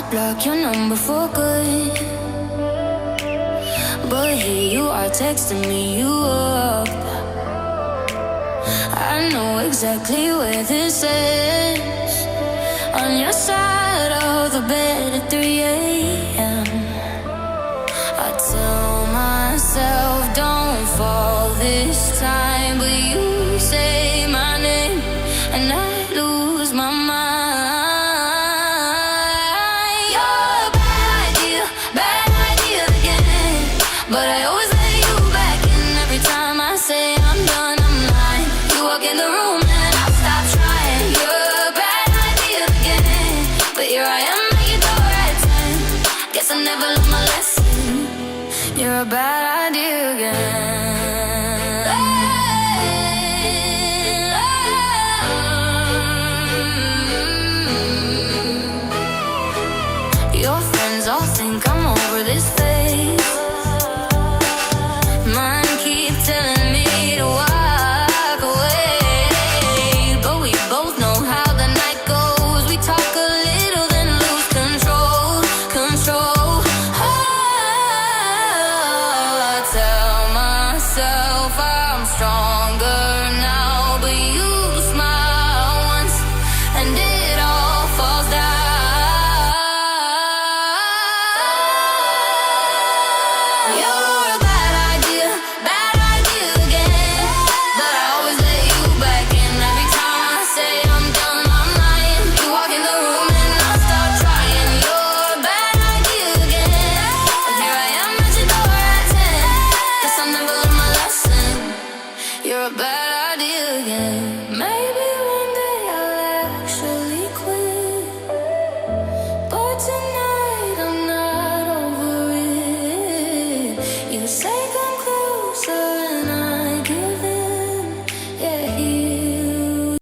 I'd block your number for good. But here you are texting me you up. I know exactly where this is. On your side of the bed at 3 a.m. I tell myself don't fall this time, but you say my name and I lose my mind. You're a bad idea again. But I always let you back in every time I say I'm done, I'm lying. You walk in the room and I stop trying. You're a bad idea again. But here I am at your door at 10. Guess I never learned my lesson. You're a bad idea again. Your friends all think I'm over this phase. Mine keep telling me to walk away. But we both know how the night goes. We talk a little then lose control. I tell myself I'm stronger now, but you smile once and it all falls down. You're a bad idea again. But I always let you back in every time I say I'm done, I'm lying. You walk in the room and I start trying. You're a bad idea again. And here I am at your door at 10. Guess I never learned my lesson. You're a bad idea again. Maybe one day I'll actually quit, but tonight